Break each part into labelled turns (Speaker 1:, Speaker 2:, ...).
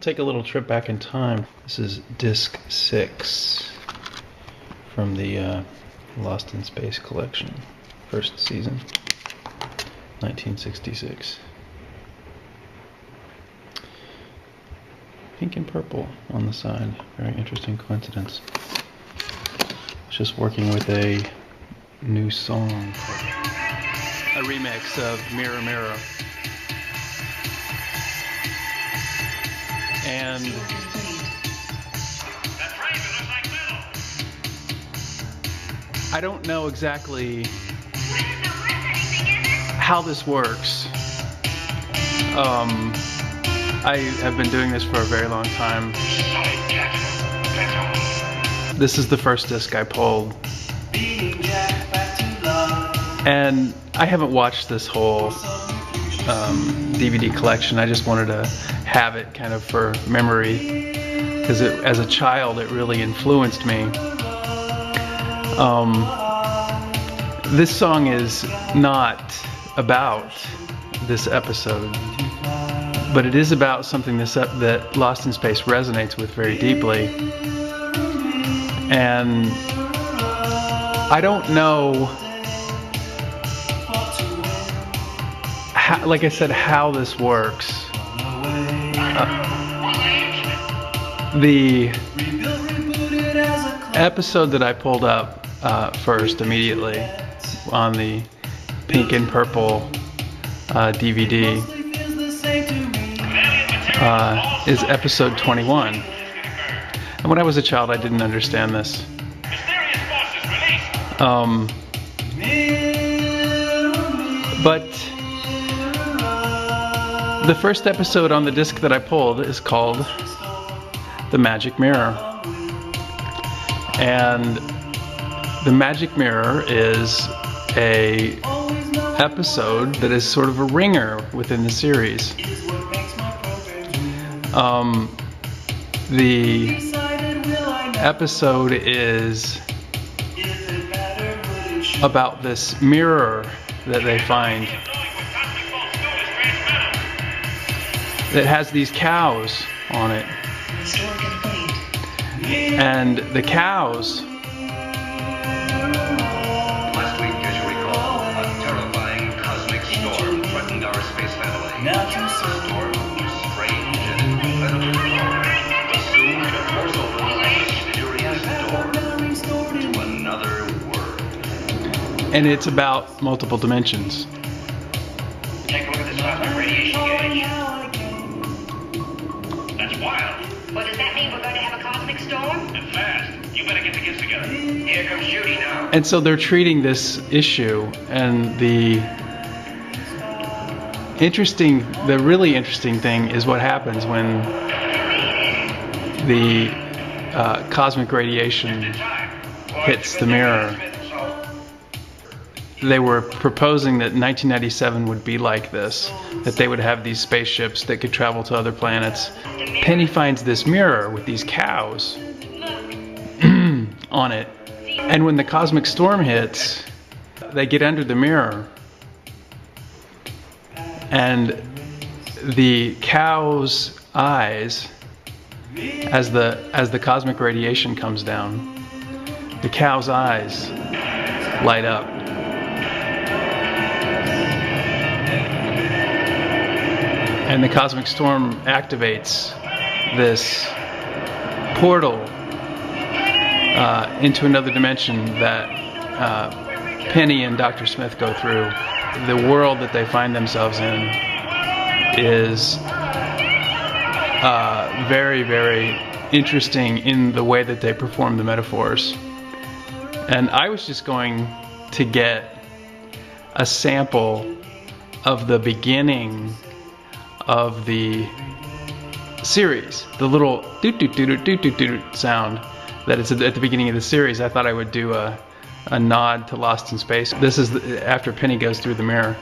Speaker 1: Take a little trip back in time. This is disc 6 from the Lost in Space collection, first season, 1966. Pink and purple on the side. Very interesting coincidence. It's just working with a new song. A remix of Mirror Mirror. And I don't know exactly how this works. I have been doing this for a very long time. This is the first disc I pulled. And I haven't watched this whole DVD collection. I just wanted to have it kind of for memory, because as a child it really influenced me. This song is not about this episode, but it is about something that Lost in Space resonates with very deeply. And I don't know, like I said, how this works. The episode that I pulled up first immediately on the pink and purple DVD is episode 21. And when I was a child, I didn't understand this. But the first episode on the disc that I pulled is called The Magic Mirror. And The Magic Mirror is a episode that is sort of a ringer within the series. The episode is about this mirror that they find that has these cows on it. And the cows,
Speaker 2: last week, as you recall, a terrifying cosmic storm threatened our space family. A storm whose strange and incredible power was soon to force open a mysterious door to another world.
Speaker 1: and it's about multiple dimensions.
Speaker 2: Take a look at this cosmic radiation gauge. That's wild.
Speaker 3: Well, does that mean we're going to have a cosmic storm?
Speaker 2: And fast. You better get the kids together. Here comes Judy now.
Speaker 1: And so they're treating this issue, and the really interesting thing is what happens when the cosmic radiation hits the mirror. They were proposing that 1997 would be like this, that they would have these spaceships that could travel to other planets. Penny finds this mirror with these cows on it, and when the cosmic storm hits, they get under the mirror, and the cow's eyes, as the cosmic radiation comes down, the cow's eyes light up. And the cosmic storm activates this portal into another dimension that Penny and Dr. Smith go through. The world that they find themselves in is very, very interesting in the way that they perform the metaphors. And I was just going to get a sample of the beginning of the series, the little doot doot doot doot doot doot sound that is at the beginning of the series. I thought I would do a nod to Lost in Space. This is after Penny goes through the mirror.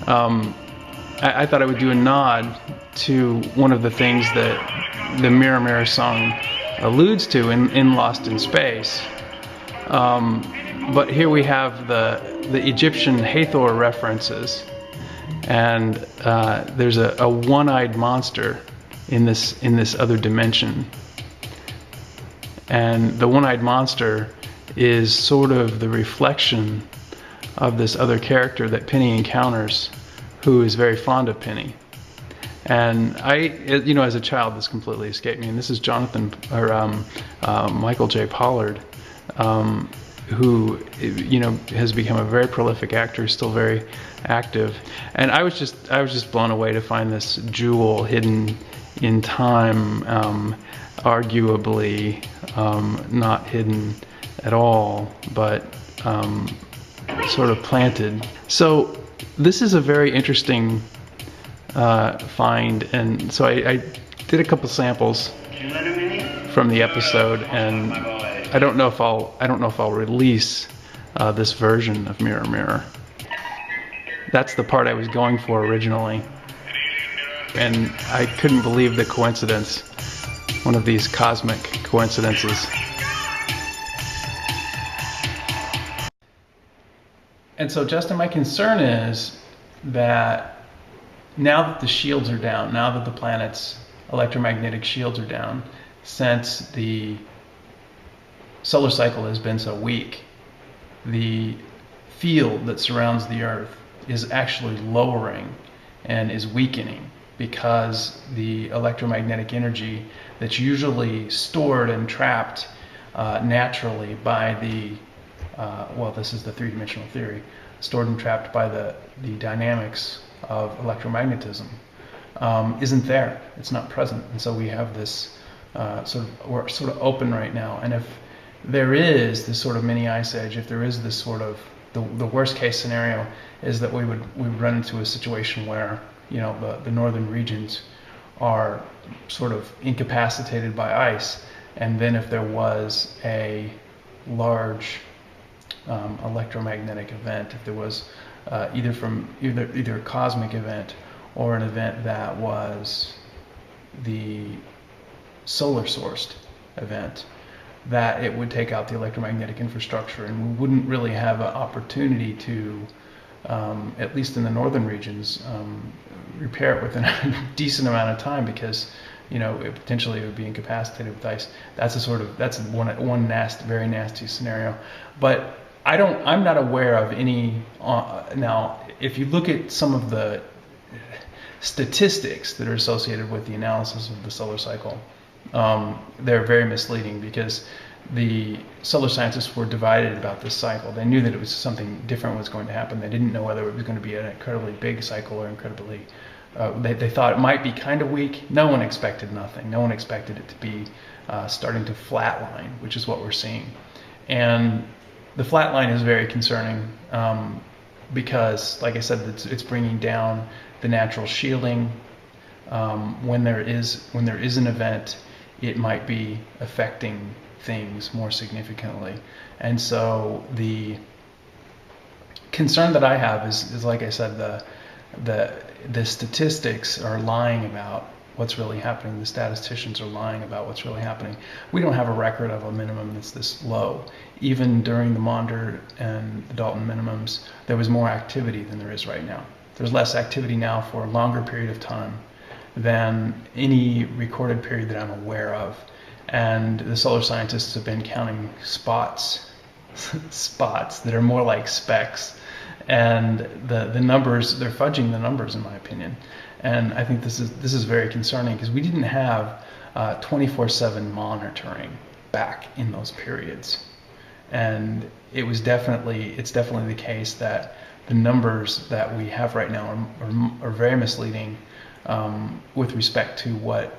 Speaker 1: I thought I would do a nod to one of the things that the Mirror Mirror song alludes to in Lost in Space. But here we have the Egyptian Hathor references. And there's a one-eyed monster in this other dimension. And the one-eyed monster is sort of the reflection of this other character that Penny encounters, who is very fond of Penny. And as a child, this completely escaped me. And this is Michael J. Pollard, who, has become a very prolific actor, still very active. And I was just blown away to find this jewel hidden in time, arguably not hidden at all, but sort of planted. So this is a very interesting find, and so I did a couple samples from the episode, and I don't know if I'll release this version of Mirror Mirror. That's the part I was going for originally, and I couldn't believe the coincidence, one of these cosmic coincidences. And so, Justin, my concern is that now that the shields are down, now that the planet's electromagnetic shields are down, since the solar cycle has been so weak, the field that surrounds the Earth is actually lowering and is weakening, because the electromagnetic energy that's usually stored and trapped naturally by the this is the three-dimensional theory, stored and trapped by the dynamics of electromagnetism, isn't there. It's not present. And so we have this we're sort of open right now. And if there is this sort of mini ice age, if there is this sort of, the worst case scenario is that we would run into a situation where, the northern regions are sort of incapacitated by ice. And then if there was a large electromagnetic event, if there was either a cosmic event or an event that was the solar sourced event, that it would take out the electromagnetic infrastructure, and we wouldn't really have an opportunity to, at least in the northern regions, repair it within a decent amount of time, because potentially it would be incapacitated with ice. That's one very nasty scenario. But I'm not aware of any. Now, if you look at some of the statistics that are associated with the analysis of the solar cycle, they're very misleading, because the solar scientists were divided about this cycle. They knew that it was something different was going to happen. They didn't know whether it was going to be an incredibly big cycle or incredibly. They thought it might be kind of weak. No one expected nothing. No one expected it to be starting to flatline, which is what we're seeing. And the flatline is very concerning, because, like I said, it's bringing down the natural shielding. When there is an event, it might be affecting things more significantly. And so the concern that I have is like I said, the statistics are lying about what's really happening. The statisticians are lying about what's really happening. We don't have a record of a minimum that's this low. Even during the Maunder and the Dalton minimums, there was more activity than there is right now. There's less activity now for a longer period of time than any recorded period that I'm aware of. And the solar scientists have been counting spots that are more like specks. And the numbers, they're fudging the numbers, in my opinion. And I think this is very concerning, because we didn't have 24/7 monitoring back in those periods. And it's definitely the case that the numbers that we have right now are very misleading with respect to what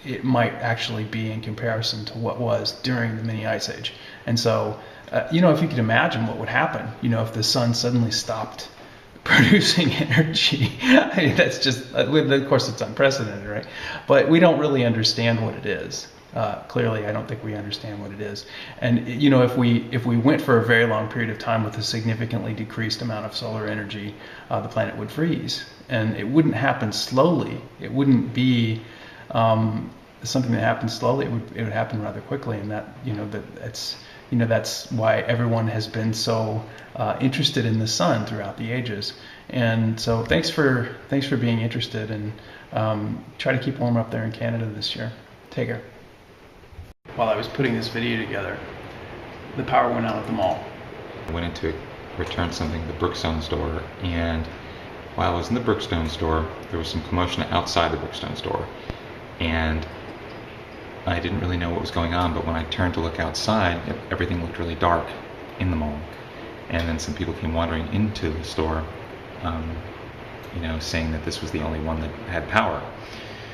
Speaker 1: it might actually be in comparison to what was during the mini ice age. And so, if you could imagine what would happen, if the sun suddenly stopped producing energy. I mean, that's just, of course it's unprecedented, right? But we don't really understand what it is. Clearly, I don't think we understand what it is. And if we went for a very long period of time with a significantly decreased amount of solar energy, the planet would freeze, and it wouldn't happen slowly. It wouldn't be something that happens slowly. It would happen rather quickly, and that's why everyone has been so interested in the sun throughout the ages. And so thanks for being interested, and Try to keep warm up there in Canada this year. Take care. While I was putting this video together, the power went out at the mall.
Speaker 4: I went in to return something at the Brookstone store, and while I was in the Brookstone store, there was some commotion outside the Brookstone store, and I didn't really know what was going on, but when I turned to look outside, everything looked really dark in the mall. And then some people came wandering into the store, saying that this was the only one that had power.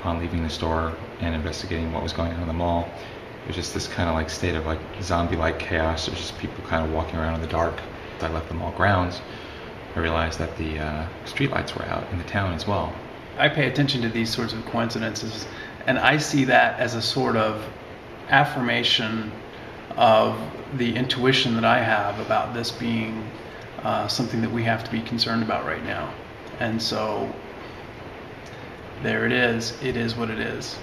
Speaker 4: Upon leaving the store and investigating what was going on in the mall, it was just this kind of like state of like zombie-like chaos. There's just people kind of walking around in the dark. As I left the mall grounds, I realized that the streetlights were out in the town as well.
Speaker 1: I pay attention to these sorts of coincidences, and I see that as a sort of affirmation of the intuition that I have about this being something that we have to be concerned about right now. And so there it is what it is.